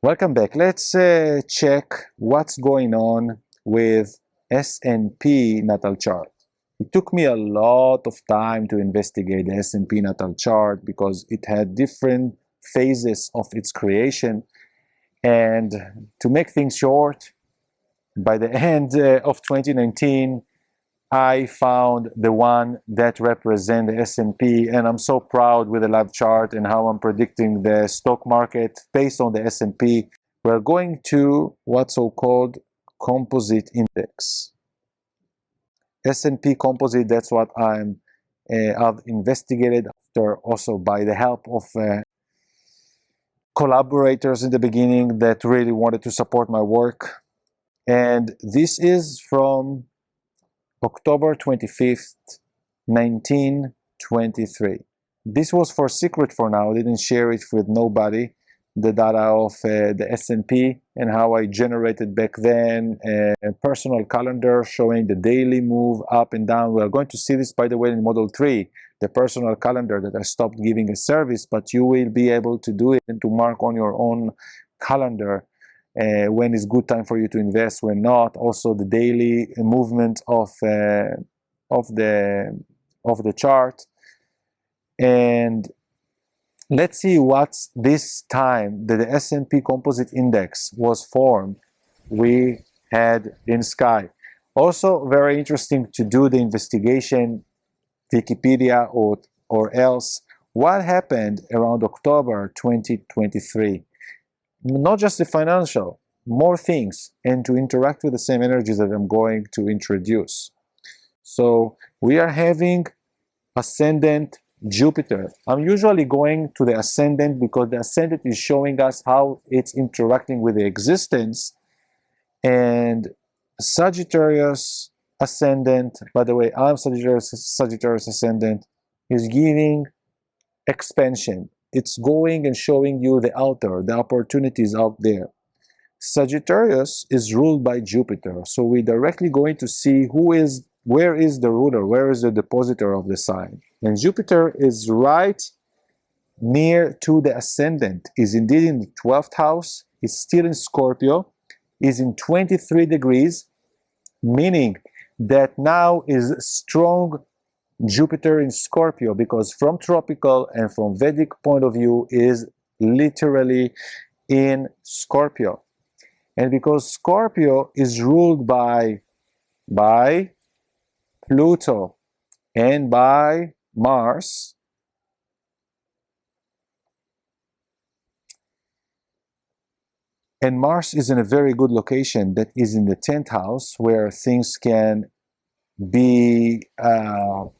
Welcome back. Let's check what's going on with S&P natal chart. It took me a lot of time to investigate the S&P natal chart because it had different phases of its creation. And to make things short, by the end of 2019, I found the one that represents the S&P, and I'm so proud with the live chart and how I'm predicting the stock market based on the S&P. We're going to what's so-called composite index. S&P composite, that's what I've investigated after also by the help of collaborators in the beginning that really wanted to support my work. And this is from October 25th, 1923. This was for secret for now. I didn't share it with nobody, the data of the S&P and how I generated back then a personal calendar showing the daily move up and down. We are going to see this, by the way, in Model 3, the personal calendar that I stopped giving a service, but you will be able to do it and to mark on your own calendar when is good time for you to invest, when not. Also the daily movement of the chart. And let's see what's this time that the S&P Composite Index was formed we had in sky. Also very interesting to do the investigation, Wikipedia or else, what happened around October 2023. Not just the financial, more things, and to interact with the same energies that I'm going to introduce. So we are having ascendant Jupiter. I'm usually going to the ascendant because the ascendant is showing us how it's interacting with the existence. And Sagittarius ascendant, by the way, I'm Sagittarius ascendant, is giving expansion. It's going and showing you the outer, the opportunities out there. Sagittarius is ruled by Jupiter, so we're directly going to see where is the ruler, where is the depositor of the sign. And Jupiter is right near to the ascendant, is indeed in the 12th house, is still in Scorpio, is in 23 degrees, meaning that now is strong Jupiter in Scorpio, because from tropical and from Vedic point of view is literally in Scorpio. And because Scorpio is ruled by Pluto and by Mars, and Mars is in a very good location, that is in the 10th house, where things can be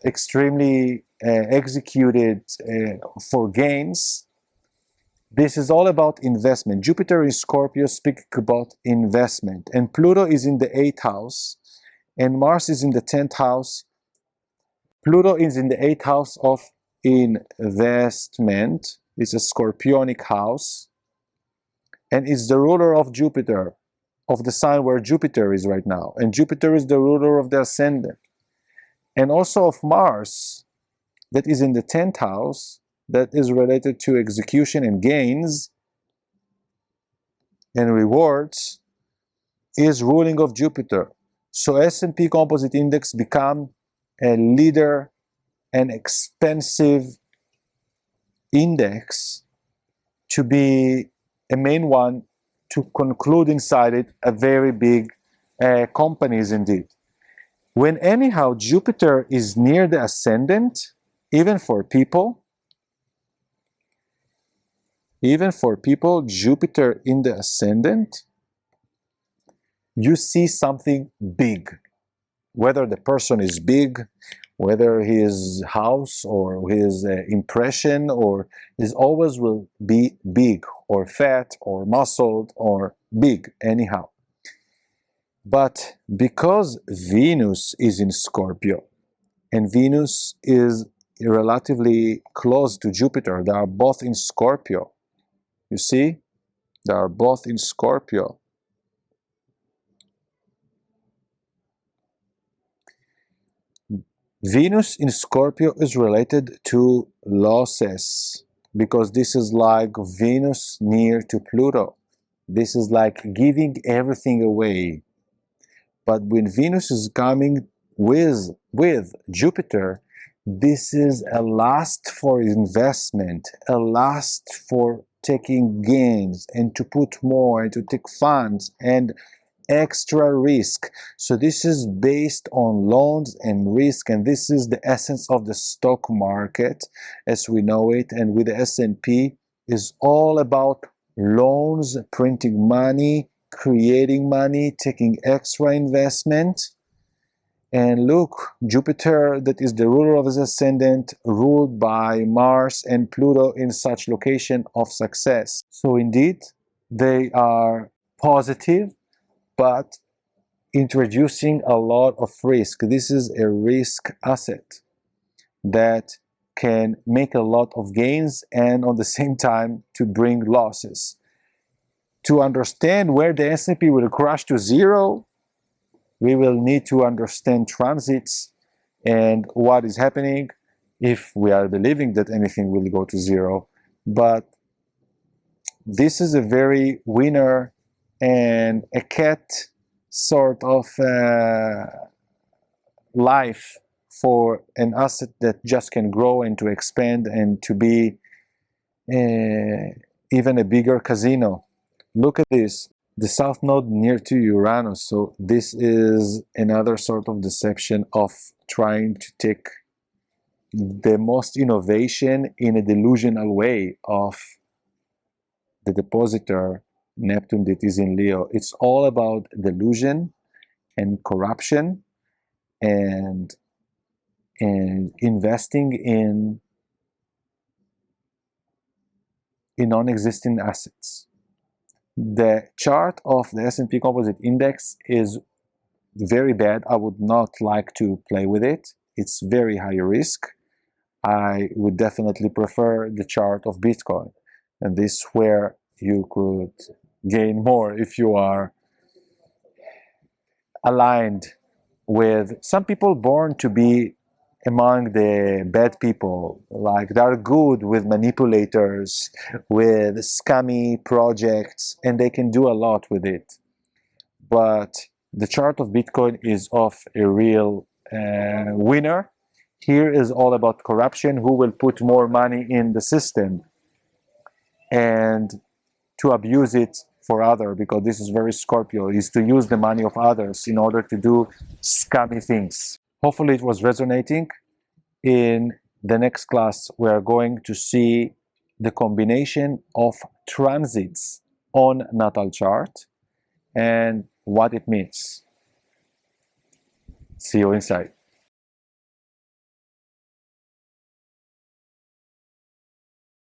extremely executed for gains. This is all about investment. Jupiter in Scorpio speaks about investment, and Pluto is in the 8th house, and Mars is in the 10th house. Pluto is in the 8th house of investment. It's a scorpionic house, and it's the ruler of Jupiter, of the sign where Jupiter is right now. And Jupiter is the ruler of the ascendant. And also of Mars, that is in the 10th house, that is related to execution and gains and rewards, is ruling of Jupiter. So S&P Composite Index become a leader, an expensive index to be a main one, to conclude inside it a very big companies indeed. When anyhow Jupiter is near the ascendant, even for people, Jupiter in the ascendant, you see something big. Whether the person is big, whether his house or his impression, or his always will be big or fat or muscled or big anyhow. But because Venus is in Scorpio, and Venus is relatively close to Jupiter, they are both in Scorpio. You see, they are both in Scorpio. Venus in Scorpio is related to losses, because this is like Venus near to Pluto. This is like giving everything away. But when Venus is coming with Jupiter, this is a lust for investment, a lust for taking gains and to put more and to take funds and extra risk. So this is based on loans and risk, and this is the essence of the stock market as we know it. And with the S&P is all about loans, printing money, creating money, taking extra investment. And look, Jupiter, that is the ruler of his ascendant, ruled by Mars and Pluto in such location of success. So indeed, they are positive, but introducing a lot of risk. This is a risk asset that can make a lot of gains and on the same time to bring losses. To understand where the S&P will crash to zero, we will need to understand transits and what is happening if we are believing that anything will go to zero. But this is a very winner and a cat sort of life for an asset that just can grow and to expand and to be even a bigger casino. Look at this, the south node near to Uranus. So this is another sort of deception of trying to take the most innovation in a delusional way of the depositor Neptune that is in Leo. It's all about delusion and corruption and investing in non-existing assets. The chart of the S&P Composite Index is very bad. I would not like to play with it. It's very high risk. I would definitely prefer the chart of Bitcoin. And this is where you could gain more if you are aligned with some people born to be among the bad people, like they're good with manipulators, with scammy projects, and they can do a lot with it. But the chart of Bitcoin is of a real winner. Here is all about corruption, who will put more money in the system and to abuse it for other, because this is very Scorpio, is to use the money of others in order to do scummy things. Hopefully it was resonating. In the next class, we are going to see the combination of transits on natal chart and what it means. See you inside.